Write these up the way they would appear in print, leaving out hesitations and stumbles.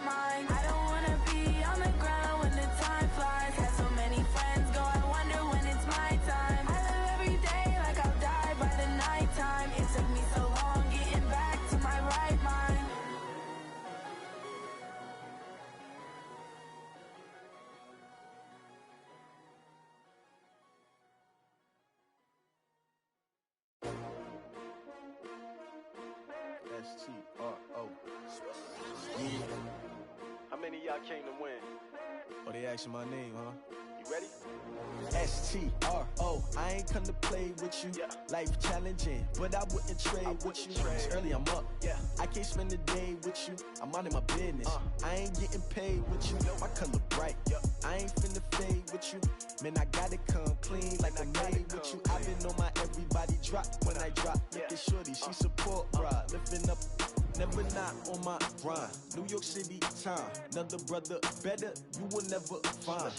mind. I don't wanna be on the ground when the time flies. Had so many friends go, I wonder when it's my time. I live every day like I'll die by the nighttime. It took me so long getting back to my right mind. S-T-R-O. Yeah. How many of y'all came to win? Oh, they asking my name, huh? You ready? S-T-R-O. I ain't come to play with you. Yeah. Life challenging, but I wouldn't trade with you. It's early, I'm up. Yeah. I can't spend the day with you. I'm minding my business. I ain't getting paid with you. My color bright. Yeah. I ain't finna fade with you. Man, I gotta come clean like I'm made with you. I've been on my everybody drop when I drop. Look at shorty, she support ride. Lifting up, never not on my grind. New York City time. Another brother better, you will never find.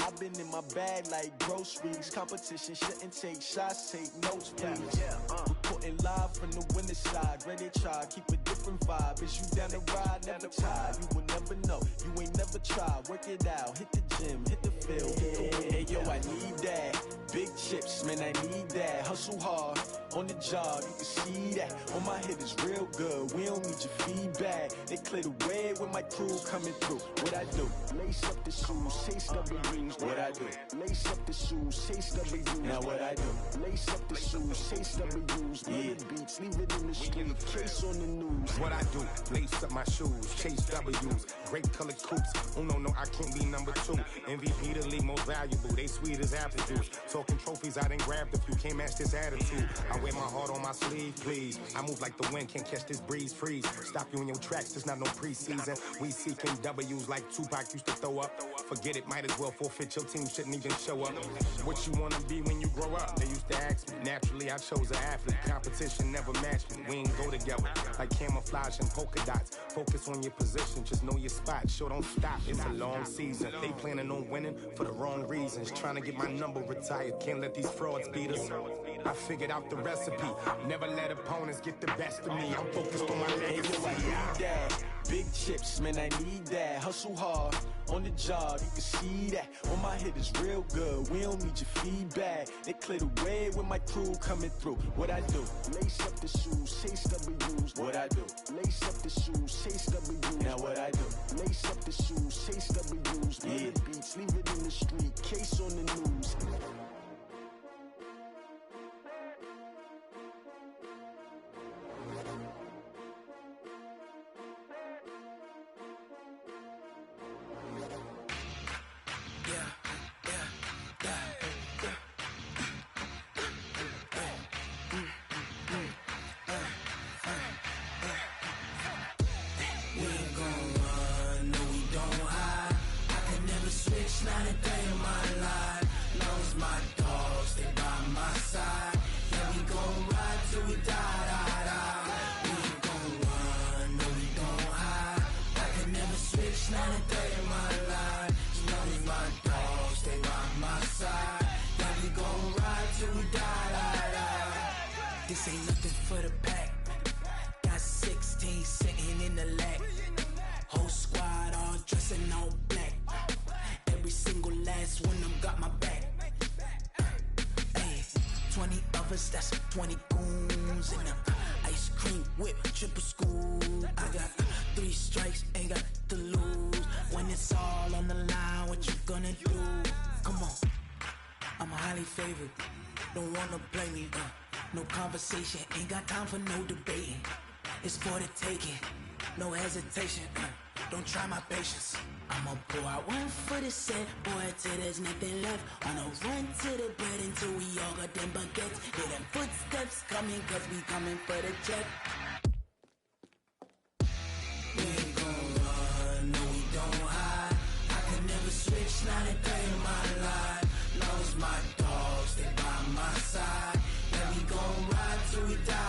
I've been in my bag like groceries. Competition shouldn't take shots, take notes, please. Reporting live from the winter side. Ready to try, keep a different vibe. Is you down the ride, never tired. You will never know, you ain't never tried. Work it out, hit the gym, hit the field, hit the wind. Hey yo, I need that. Big chips, man, I need that. Hustle hard, on the job, you can see that. On my head is real good, we don't need your feedback. They clear the way with my crew coming through. What I do? Lace up the shoes, chase W's. What I do? Lace up the shoes, chase W's. Now what I do? Lace up the shoes, chase W's. Yeah. Beats, leave it in the street, case on the news. What I do? Lace up my shoes, chase W's. Great colored coops. Oh no, I can't be number 2. MVP the league most valuable. They sweet as apple juice. Talking trophies, I done grabbed a few. Can't match this attitude. I wear my heart on my sleeve, please. I move like the wind, can't catch this breeze, freeze. Stop you in your tracks, there's not no preseason. We seeking W's like Tupac used to throw up. Forget it, might as well forfeit. Your team shouldn't even show up. What you wanna be when you grow up? They used to ask me. Naturally, I chose an athlete. Competition never matched me. We ain't go together like camouflage and polka dots. Focus on your position, just know your spot. Sure, don't stop. It's a long season. They planning on winning for the wrong reasons. Trying to get my number retired. Can't let these frauds beat us. I figured out the recipe. Never let opponents get the best of me. I'm focused on my legacy. I need that. Big chips, man, I need that. Hustle hard, on the job, you can see that. On my head is real good, we don't need your feedback. They clear the way with my crew coming through. What I do? Lace up the shoes, chase W's. What I do? Lace up the shoes, chase W's. Now what I do? Lace up the shoes, chase W's. Yeah. Beats, leave it in the street, case on the news. Not a day in my life. Long as my dogs, they by my side. Yeah, we gon' ride till we die. We ain't gon' run, no we don't hide. I can never switch, not a day in my life. As long as my dogs, they by my side. Yeah, we gon' ride till we die. This ain't nothing for the pack. Got 16 sitting in the lap. Whole squad all dressing all black. Every single last one of them got my back. Hey, 20 of us, that's 20 goons in them. Ice cream whip, triple scoop. I got 3 strikes, ain't got to lose. When it's all on the line, what you gonna do? Come on, I'm highly favored. Don't wanna play me, no conversation. Ain't got time for no debating. It's for the taking, no hesitation. Don't try my patience. I'ma pour out one for the set, boy, till there's nothing left. On a run to the bread until we all got them baguettes. Hear them footsteps coming, cause we coming for the check. We ain't gon' run, no we don't hide. I can never switch, not a day in my life. Long as my dogs, they by my side. Yeah, we gon' ride till we die.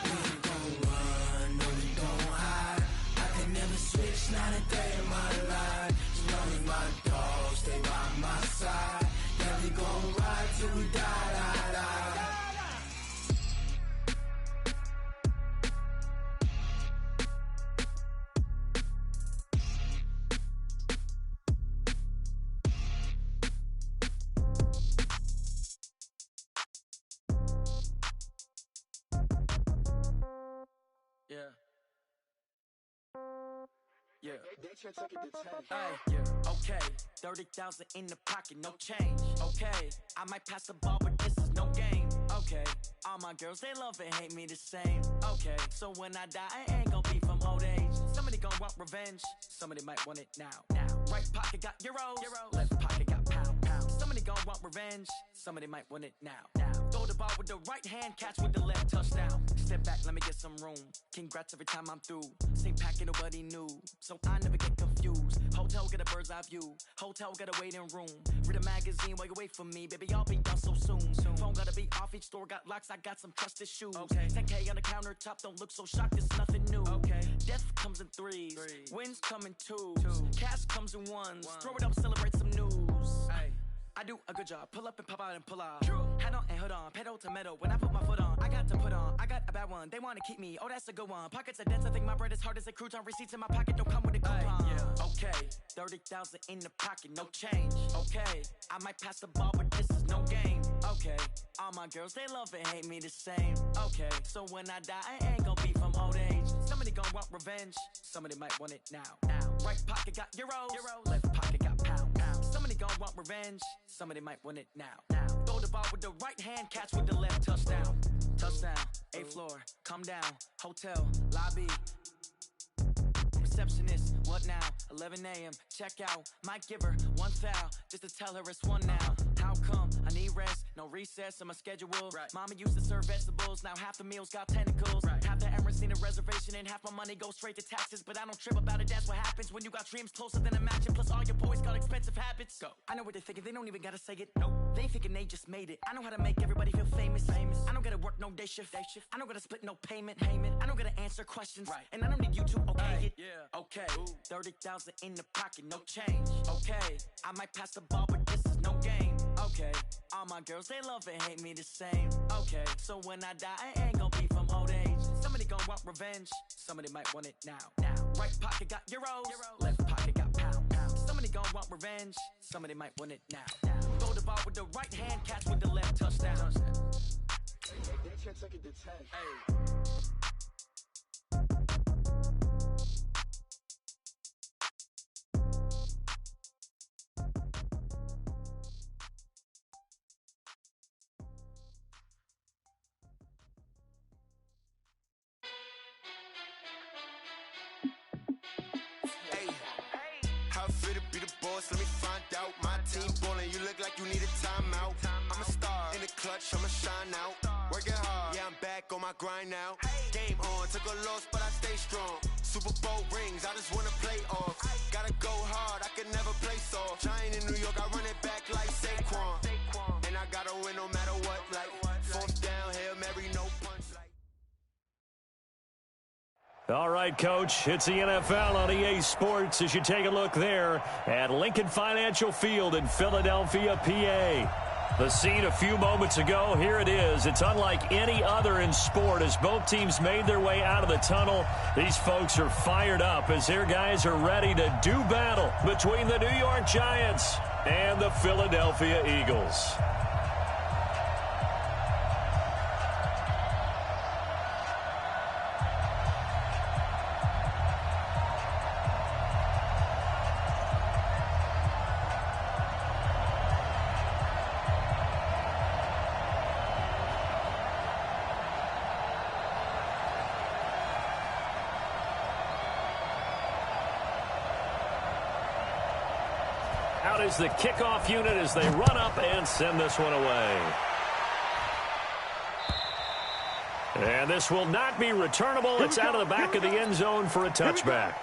We ain't gon' run, no we don't hide. I can never switch, not a day in my life. As long as my dogs stay by my side. Yeah, we gon' ride till we die. Okay, 30,000 in the pocket, no change. Okay, I might pass the ball, but this is no game. Okay, all my girls, they love and hate me the same. Okay, so when I die, I ain't gon' be from old age. Somebody gon' want revenge, somebody might want it now. Right pocket got euros, left pocket got pound. Somebody gon' want revenge, somebody might want it now. Throw the ball with the right hand, catch with the left, touchdown. Step back, let me get some room. Congrats every time I'm through. Same packet, nobody knew, so I never get confused. Hotel get a bird's eye view, hotel got a waiting room. Read a magazine while you wait for me, baby, I'll be done so soon. Phone gotta be off, each store got locks, I got some trusted shoes. 10K on the countertop, don't look so shocked, it's nothing new. Death comes in threes, wins come in twos, cash comes in ones. Throw it up, celebrate some news. I do a good job, pull up and pop out and pull out. Head on and hood on, pedal to metal. When I put my foot on, I got to put on. I got a bad one, they wanna keep me, oh that's a good one. Pockets are dense, I think my bread is hard as a crouton. Receipts in my pocket don't come with a coupon. Okay, 30,000 in the pocket, no change. Okay, I might pass the ball, but this is no game. Okay, all my girls, they love and hate me the same. Okay, so when I die, I ain't gon' be from old age. Somebody gon' want revenge, somebody might want it now. Right pocket got euros, left pocket got pound. Somebody gon' want revenge, somebody might want it now. Throw the ball with the right hand, catch with the left, touchdown. Touchdown, 8th floor, come down, hotel, lobby. Receptionist, what now? 11 a.m., check out. Might give her one foul, just to tell her it's one now. How come? I need rest, no recess on my schedule. Mama used to serve vegetables, now half the meals got tentacles. Half the Emirates need a reservation and half my money goes straight to taxes. But I don't trip about it, that's what happens when you got dreams closer than a match. And plus all your boys got expensive habits. Go. I know what they're thinking, they don't even gotta say it. Nope. They thinking they just made it. I know how to make everybody feel famous. I don't gotta work no day shift. I don't gotta split no payment. I don't gotta answer questions. And I don't need you to okay it. Okay, 30,000 in the pocket, no change. Okay, I might pass the ball, but this is no game. Okay, all my girls, they love and hate me the same. Okay, so when I die, I ain't gon' be from old age. Somebody gon' want revenge, somebody might want it now. Right pocket got euros, left pocket got pound. Somebody gon' want revenge, somebody might want it now. Throw the ball with the right hand, catch with the left, touchdown. Let me find out. My team ballin', you look like you need a timeout. I'm a star in the clutch, I'ma shine out. Working hard, yeah, I'm back on my grind now. Game on, took a loss, but I stay strong. Super Bowl rings, I just wanna play off. Gotta go hard, I can never play soft. Giant in New York, I run it back like Saquon. And I gotta win no matter what, like 4th down, Hail Mary, no punch like. All right, Coach, it's the NFL on EA Sports as you take a look there at Lincoln Financial Field in Philadelphia, PA. The scene a few moments ago, here it is. It's unlike any other in sport as both teams made their way out of the tunnel. These folks are fired up as their guys are ready to do battle between the New York Giants and the Philadelphia Eagles. Out is the kickoff unit as they run up and send this one away. And this will not be returnable. It's out of the back of the end zone for a touchback.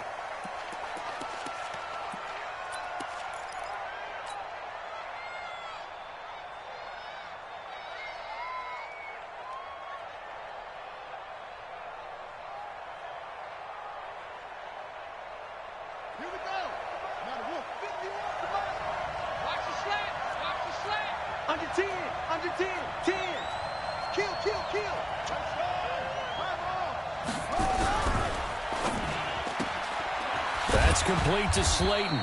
Complete to Slayton.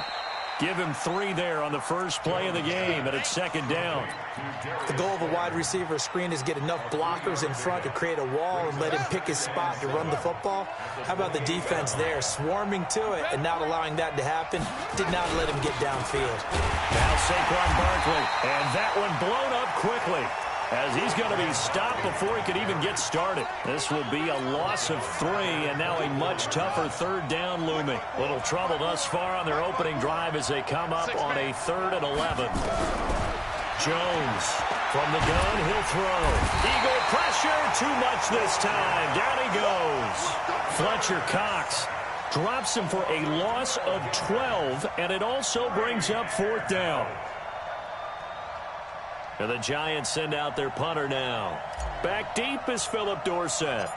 Give him 3 there on the first play of the game, and it's second down. The goal of a wide receiver screen is get enough blockers in front to create a wall and let him pick his spot to run the football. How about the defense there, swarming to it and not allowing that to happen? Did not let him get downfield. Now Saquon Barkley, and that one blown up quickly, as he's going to be stopped before he could even get started. This will be a loss of 3, and now a much tougher third down looming. Little trouble thus far on their opening drive as they come up on a 3rd and 11. Jones from the gun, he'll throw. Eagle pressure, too much this time. Down he goes. Fletcher Cox drops him for a loss of 12, and it also brings up 4th down. And the Giants send out their punter now. Back deep is Philip Dorsett.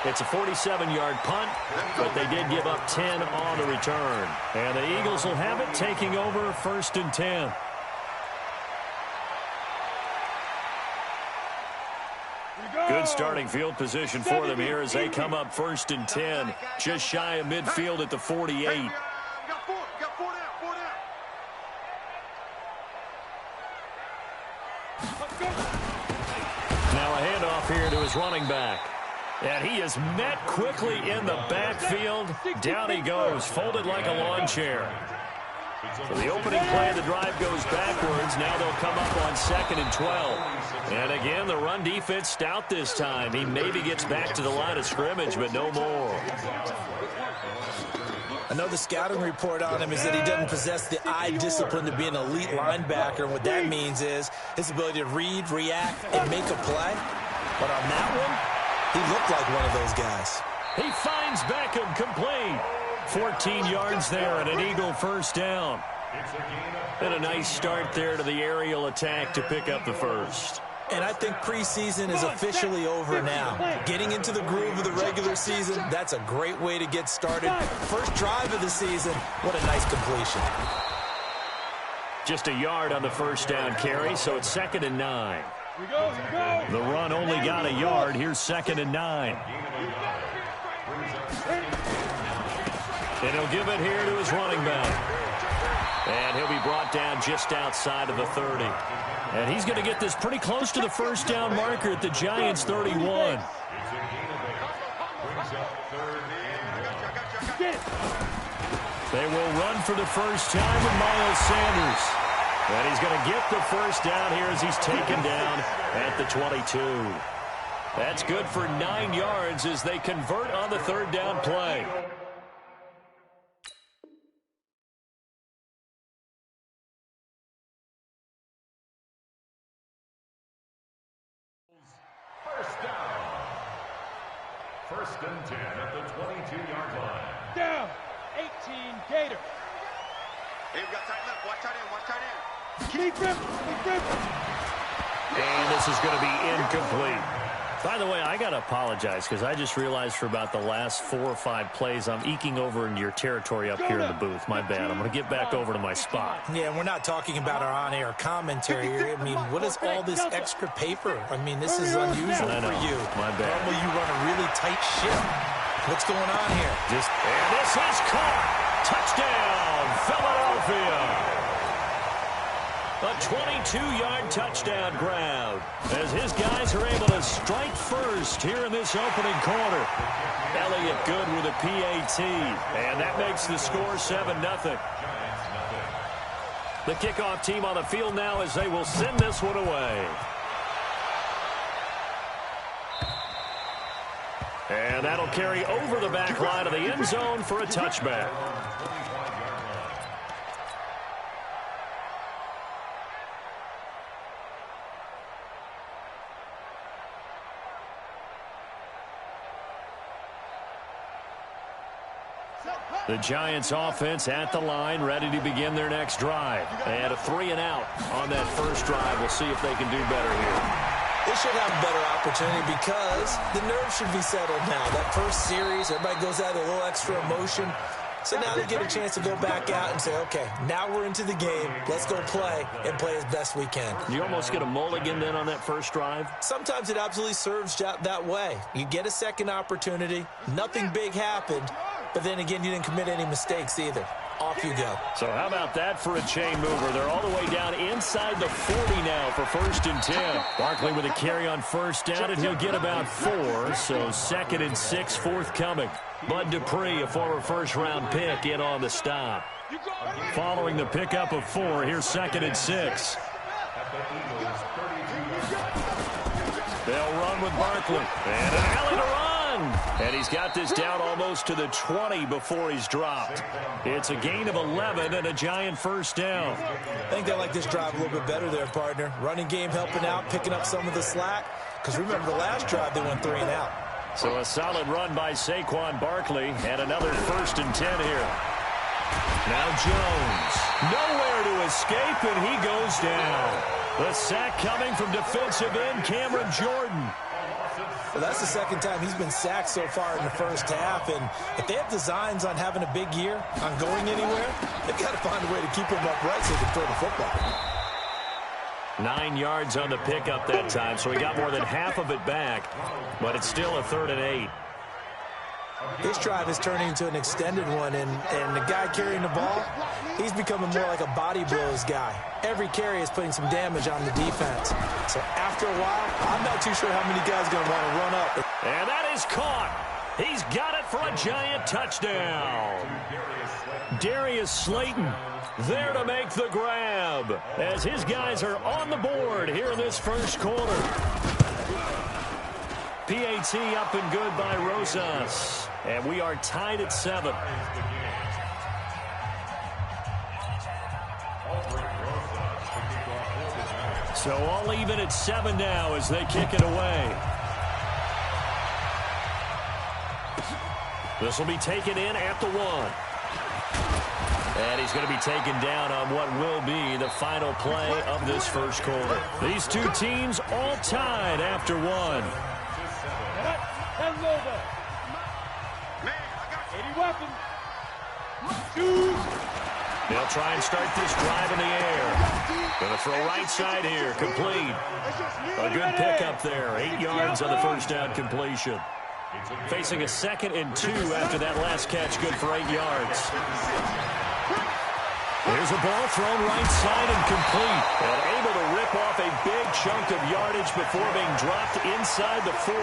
It's a 47-yard punt, but they did give up 10 on the return. And the Eagles will have it, taking over 1st and 10. Good starting field position for them here as they come up 1st and 10, just shy of midfield at the 48. Now a handoff here to his running back. And he is met quickly in the backfield. Down he goes, folded like a lawn chair. So the opening play of the drive goes backwards. Now they'll come up on 2nd and 12. And again, the run defense stout this time. He maybe gets back to the line of scrimmage, but no more. I know the scouting report on him is that he doesn't possess the eye discipline to be an elite linebacker. And what that means is his ability to read, react, and make a play. But on that one, he looked like one of those guys. He finds Beckham complete. 14 yards there and an Eagle 1st down. And a nice start there to the aerial attack to pick up the 1st. And I think preseason is officially over now. Getting into the groove of the regular season, that's a great way to get started. First drive of the season, what a nice completion. Just a yard on the 1st down carry, so it's 2nd and 9. The run only got a yard. Here's 2nd and 9. And he'll give it here to his running back. And he'll be brought down just outside of the 30. And he's going to get this pretty close to the 1st down marker at the Giants' 31. They will run for the first time with Miles Sanders. And he's going to get the 1st down here as he's taken down at the 22. That's good for 9 yards as they convert on the 3rd down play. First and 10 at the 22-yard line. Down, 18, Gator. Hey, we got tight left. Watch tight end. Watch tight end. Keep grip. And this is going to be incomplete. By the way, I got to apologize because I just realized for about the last 4 or 5 plays I'm eking over into your territory up here in the booth. My bad. I'm going to get back over to my spot. Yeah, we're not talking about our on-air commentary here. I mean, what is all this extra paper? I mean, this is unusual for you. My bad. Normally you run a really tight ship. What's going on here? And this is caught. Touchdown, Philadelphia. A 22-yard touchdown grab as his guys are able to strike first here in this opening quarter. Elliott good with a PAT, and that makes the score 7-0. The kickoff team on the field now as they will send this one away. And that'll carry over the back line of the end zone for a touchback. The Giants offense at the line, ready to begin their next drive. And a 3-and-out on that first drive. We'll see if they can do better here. They should have a better opportunity because the nerves should be settled now. That first series, everybody goes out with a little extra emotion. So now they get a chance to go back out and say, okay, now we're into the game. Let's go play and play as best we can. You almost get a mulligan then on that first drive? Sometimes it absolutely serves that way. You get a second opportunity. Nothing big happened. But then again, you didn't commit any mistakes either. Off you go. So how about that for a chain mover? They're all the way down inside the 40 now for 1st and 10. Barkley with a carry on first down, and he'll get about 4. So 2nd and 6 forthcoming. Bud Dupree, a former first-round pick, in on the stop. Following the pickup of 4, here's 2nd and 6. They'll run with Barkley. And an alley to run. And he's got this down almost to the 20 before he's dropped. It's a gain of 11 and a Giant first down. I think they like this drive a little bit better there, partner. Running game helping out, picking up some of the slack. Because remember the last drive, they went 3 and out. So a solid run by Saquon Barkley and another 1st and 10 here. Now Jones. Nowhere to escape, and he goes down. The sack coming from defensive end Cameron Jordan. Well, that's the second time he's been sacked so far in the first half, and if they have designs on having a big year, on going anywhere, they've got to find a way to keep him upright so they can throw the football. 9 yards on the pickup that time, so he got more than half of it back, but it's still a 3rd and 8. This drive is turning into an extended one, and the guy carrying the ball, he's becoming more like a body blows guy. Every carry is putting some damage on the defense. So after a while, I'm not too sure how many guys are going to want to run up. And that is caught. He's got it for a Giant touchdown. Darius Slayton there to make the grab as his guys are on the board here in this first quarter. PAT up and good by Rosas. And we are tied at 7. So all even at 7 now as they kick it away. This will be taken in at the 1. And he's going to be taken down on what will be the final play of this first quarter. These two teams all tied after 1. They'll try and start this drive in the air. Going to throw right side here. Complete. A good pickup there. 8 yards on the first down completion. Facing a 2nd and 2 after that last catch. Good for 8 yards. Here's a ball thrown right side and complete. And able to rip off a big chunk of yardage before being dropped inside the 40.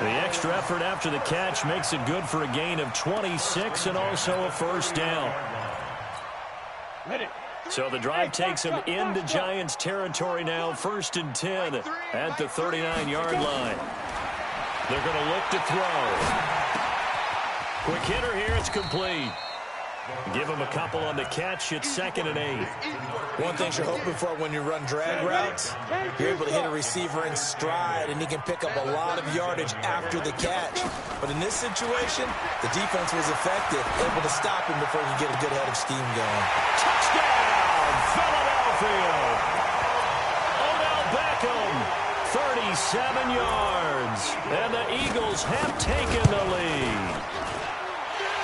The extra effort after the catch makes it good for a gain of 26 and also a first down. So the drive takes him into Giants territory now. 1st and 10 at the 39-yard line. They're going to look to throw. Quick hitter here. It's complete. Give him a couple on the catch. It's 2nd and 8. One thing you're hoping for when you run drag routes, you're able to hit a receiver in stride, and he can pick up a lot of yardage after the catch. But in this situation, the defense was effective, able to stop him before he could get a good head of steam going. Touchdown, Philadelphia! Odell Beckham, 37 yards, and the Eagles have taken the lead.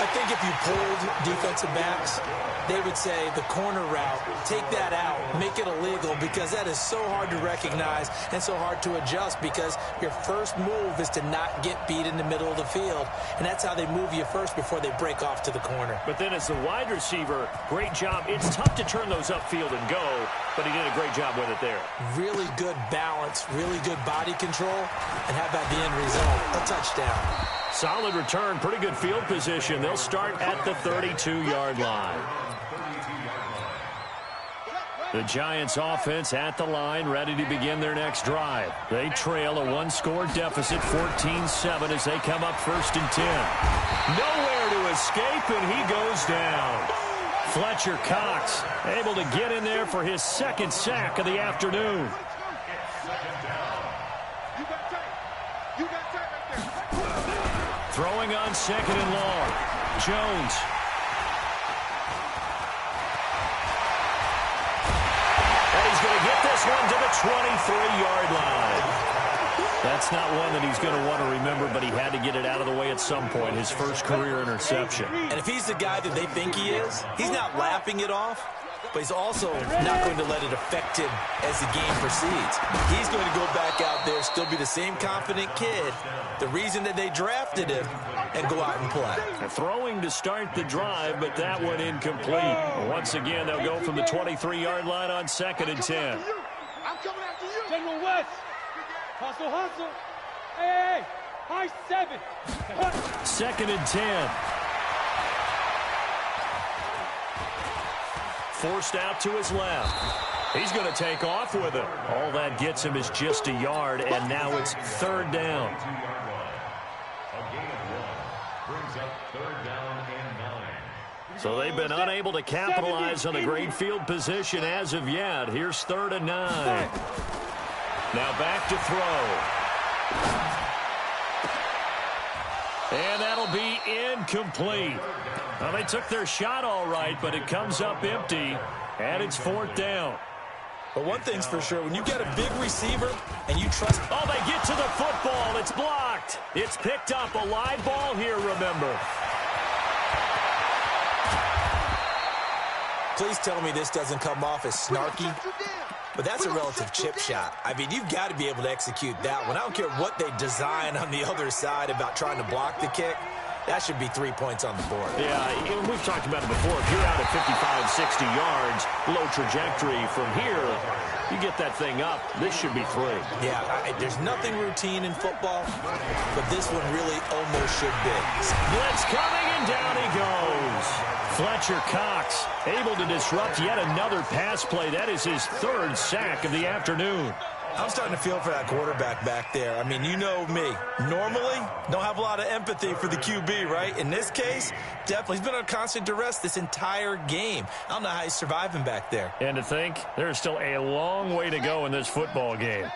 I think if you pulled defensive backs, they would say the corner route, take that out, make it illegal, because that is so hard to recognize and so hard to adjust, because your first move is to not get beat in the middle of the field, and that's how they move you first before they break off to the corner. But then as the wide receiver, great job. It's tough to turn those upfield and go, but he did a great job with it there. Really good balance, really good body control, and how about the end result? A touchdown. Solid return, pretty good field position. They'll start at the 32-yard line. The Giants offense at the line, ready to begin their next drive. They trail a one-score deficit, 14-7, as they come up 1st and 10. Nowhere to escape, and he goes down. Fletcher Cox able to get in there for his 2nd sack of the afternoon. Throwing on 2nd and long. Jones. And he's going to get this one to the 23-yard line. That's not one that he's going to want to remember, but he had to get it out of the way at some point, his first career interception. And if he's the guy that they think he is, he's not laughing it off, but he's also not going to let it affect him as the game proceeds. He's going to go back out there, still be the same confident kid, the reason that they drafted him, and go out and play. Throwing to start the drive, but that one incomplete. Once again, they'll go from the 23-yard line on 2nd and 10. I'm coming after you. General West. Hustle, hustle. Hey, high 7. 2nd and 10. Forced out to his left. He's going to take off with it. All that gets him is just a yard, and now it's 3rd down. So they've been unable to capitalize on a great field position as of yet. Here's 3rd and 9. Now back to throw. And that'll be incomplete. Well, they took their shot all right, but it comes up empty, and it's 4th down. But one thing's for sure, when you get a big receiver and you trust... Oh, they get to the football. It's blocked. It's picked up. A live ball here, remember. Please tell me this doesn't come off as snarky. But that's a relative chip shot. I mean, you've got to be able to execute that one. I don't care what they design on the other side about trying to block the kick. That should be 3 points on the board. Yeah, we've talked about it before. If you're out at 55, 60 yards, low trajectory from here, you get that thing up. This should be 3. Yeah, there's nothing routine in football, but this one really almost should be. Blitz coming, and down he goes. Fletcher Cox able to disrupt yet another pass play. That is his 3rd sack of the afternoon. I'm starting to feel for that quarterback back there. I mean, you know me. Normally, don't have a lot of empathy for the QB, right? In this case, definitely. He's been under constant duress this entire game. I don't know how he's surviving back there. And to think, there's still a long way to go in this football game.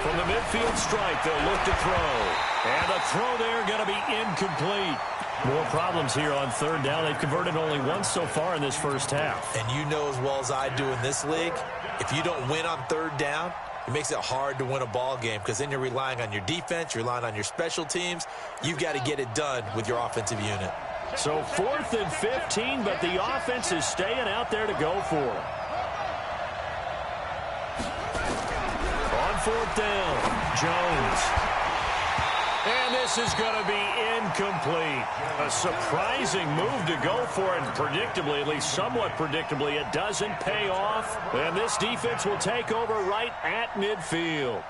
From the midfield strike, they'll look to throw. And the throw there going to be incomplete. More problems here on 3rd down. They've converted only once so far in this first half. And you know as well as I do in this league, if you don't win on 3rd down, it makes it hard to win a ball game because then you're relying on your defense, you're relying on your special teams. You've got to get it done with your offensive unit. So 4th and 15, but the offense is staying out there to go for it. On 4th down, Jones. And this is going to be incomplete. A surprising move to go for it. Predictably, at least somewhat predictably, it doesn't pay off. And this defense will take over right at midfield.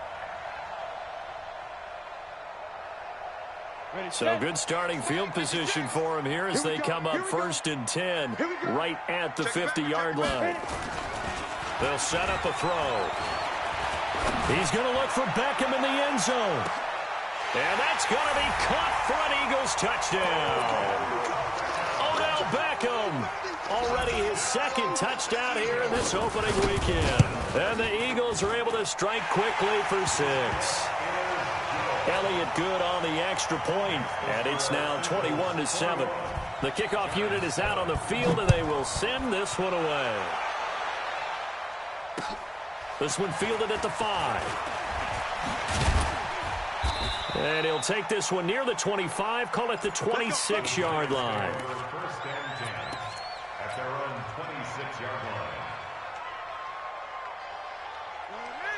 So good starting field position for him here as they come up 1st and 10 right at the 50-yard line. They'll set up a throw. He's going to look for Beckham in the end zone. And that's going to be caught for an Eagles touchdown. Odell Beckham, already his 2nd touchdown here in this opening weekend. And the Eagles are able to strike quickly for 6. Elliott good on the extra point, and it's now 21-7. The kickoff unit is out on the field, and they will send this one away. This one fielded at the 5. And he'll take this one near the 25, call it the 26-yard line. First and 10 at their own 26-yard line.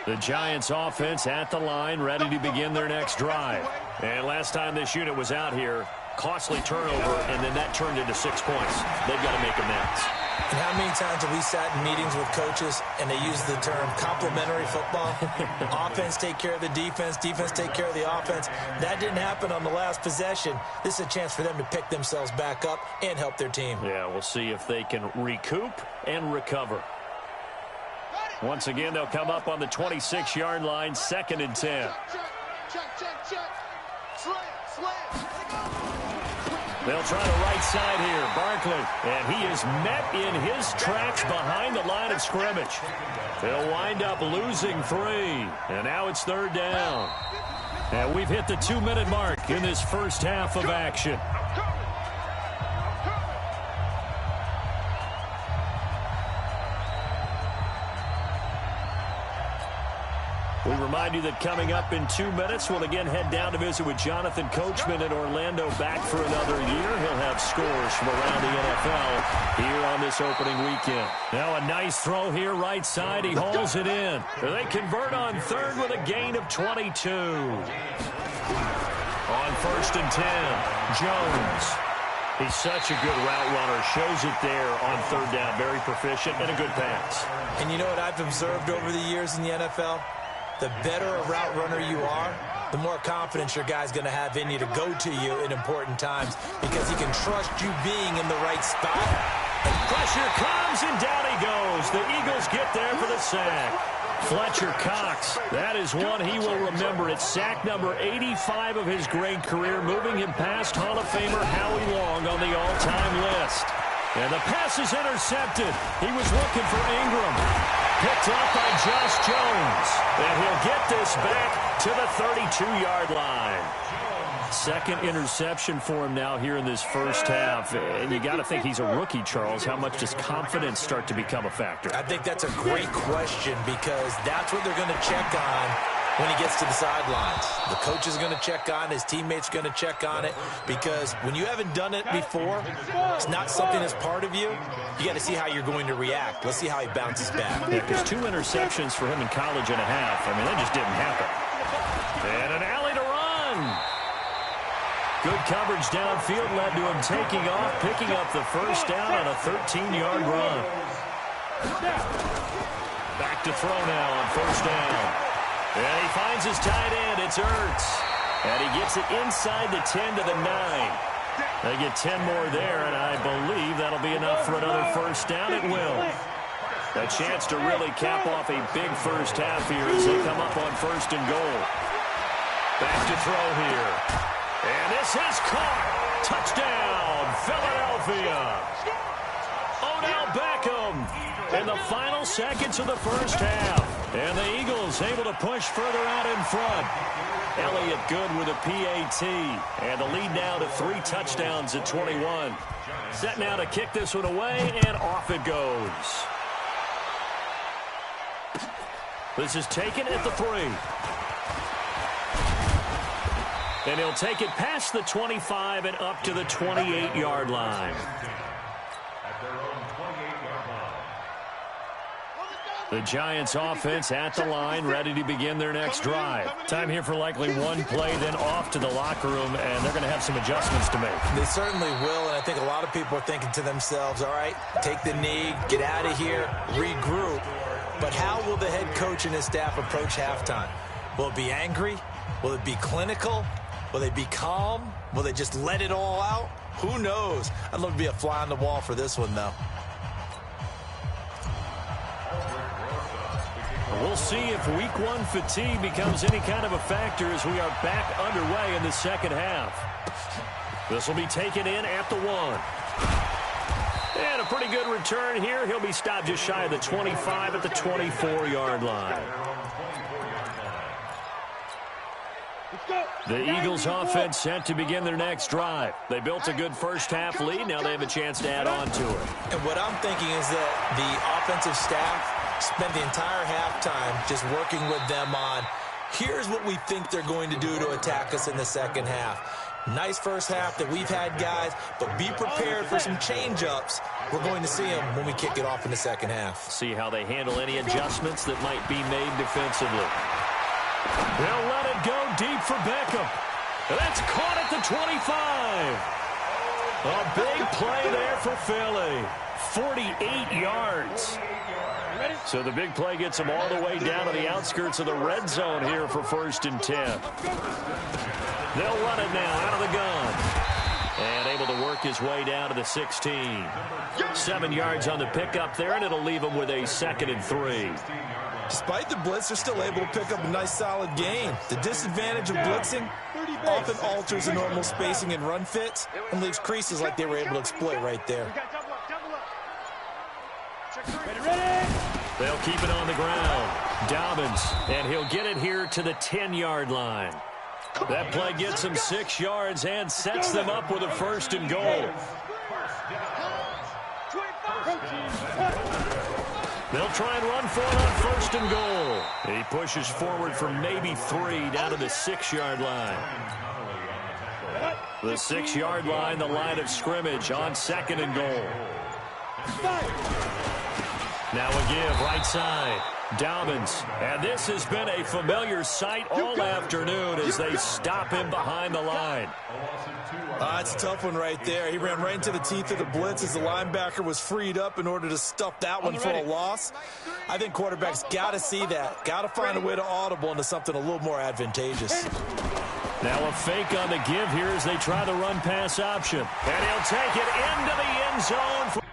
The Giants offense at the line, ready to begin their next drive. And last time this unit was out here, costly turnover, and then that turned into 6 points. They've got to make amends. And how many times have we sat in meetings with coaches and they use the term complementary football? Offense take care of the defense, defense take care of the offense. That didn't happen on the last possession. This is a chance for them to pick themselves back up and help their team. Yeah, we'll see if they can recoup and recover. Once again, they'll come up on the 26-yard line, 2nd and 10. They'll try the right side here. Barkley, and he is met in his tracks behind the line of scrimmage. They'll wind up losing 3, and now it's 3rd down. And we've hit the 2-minute mark in this first half of action. We remind you that coming up in 2 minutes, we'll again head down to visit with Jonathan Coachman in Orlando, back for another year. He'll have scores from around the NFL here on this opening weekend. Now a nice throw here right side. He hauls it in. They convert on third with a gain of 22. On 1st and 10, Jones. He's such a good route runner. Shows it there on 3rd down. Very proficient and a good pass. And you know what I've observed over the years in the NFL? The better a route runner you are, the more confidence your guy's going to have in you to go to you in important times because he can trust you being in the right spot. And pressure comes, and down he goes. The Eagles get there for the sack. Fletcher Cox, that is one he will remember. It's sack number 85 of his great career, moving him past Hall of Famer Howie Long on the all-time list. And the pass is intercepted. He was looking for Ingram. Picked up by Josh Jones. And he'll get this back to the 32-yard line. Second interception for him now here in this first half. And you got to think he's a rookie, Charles. How much does confidence start to become a factor? I think that's a great question because that's what they're going to check on when he gets to the sidelines. The coach is going to check on, his teammates are going to check on it, because when you haven't done it before, it's not something that's part of you. You got to see how you're going to react. Let's see how he bounces back. Yeah, because 2 interceptions for him in college and a half. I mean, that just didn't happen. And an alley to run. Good coverage downfield led to him taking off, picking up the first down on a 13-yard run. Back to throw now on 1st down. And he finds his tight end. It's Ertz. And he gets it inside the 10 to the 9. They get 10 more there, and I believe that'll be enough for another first down. It will. A chance to really cap off a big first half here as they come up on 1st and goal. Back to throw here. And this is caught. Touchdown, Philadelphia. Odell Beckham in the final seconds of the first half. And the Eagles able to push further out in front. Elliott good with a PAT. And the lead now to 3 touchdowns at 21. Set now to kick this one away, and off it goes. This is taken at the 3. And he'll take it past the 25 and up to the 28-yard line. The Giants offense at the line, ready to begin their next drive. Time here for likely one play, then off to the locker room, and they're going to have some adjustments to make. They certainly will, and I think a lot of people are thinking to themselves, all right, take the knee, get out of here, regroup. But how will the head coach and his staff approach halftime? Will it be angry? Will it be clinical? Will they be calm? Will they just let it all out? Who knows? I'd love to be a fly on the wall for this one, though. We'll see if week 1 fatigue becomes any kind of a factor as we are back underway in the second half. This will be taken in at the 1. And a pretty good return here. He'll be stopped just shy of the 25 at the 24-yard line. The Eagles offense set to begin their next drive. They built a good first half lead. Now they have a chance to add on to it. And what I'm thinking is that the offensive staff spent the entire halftime just working with them on, here's what we think they're going to do to attack us in the second half. Nice first half that we've had, guys, but be prepared for some change-ups. We're going to see them when we kick it off in the second half. See how they handle any adjustments that might be made defensively. They'll let it go deep for Beckham. That's caught at the 25. A big play there for Philly. 48 yards. So the big play gets him all the way down to the outskirts of the red zone here for 1st and 10. They'll run it now out of the gun. And able to work his way down to the 16. 7 yards on the pickup there, and it'll leave him with a 2nd and 3. Despite the blitz, they're still able to pick up a nice solid gain. The disadvantage of blitzing often alters the normal spacing and run fits and leaves creases like they were able to exploit right there. They'll keep it on the ground. Dobbins, and he'll get it here to the 10-yard line. That play gets him 6 yards and sets them up with a 1st and goal. They'll try and run for it on 1st and goal. He pushes forward for maybe 3 down to the 6-yard line. The 6-yard line, the line of scrimmage on 2nd and goal. Now a give right side. Dobbins. And this has been a familiar sight all afternoon as they stop him behind the line. It's a tough one right there. He ran right into the teeth of the blitz as the linebacker was freed up in order to stuff that one for a loss. I think quarterbacks got to see that. Got to find a way to audible into something a little more advantageous. Now a fake on the give here as they try the run-pass option. And he'll take it into the end zone.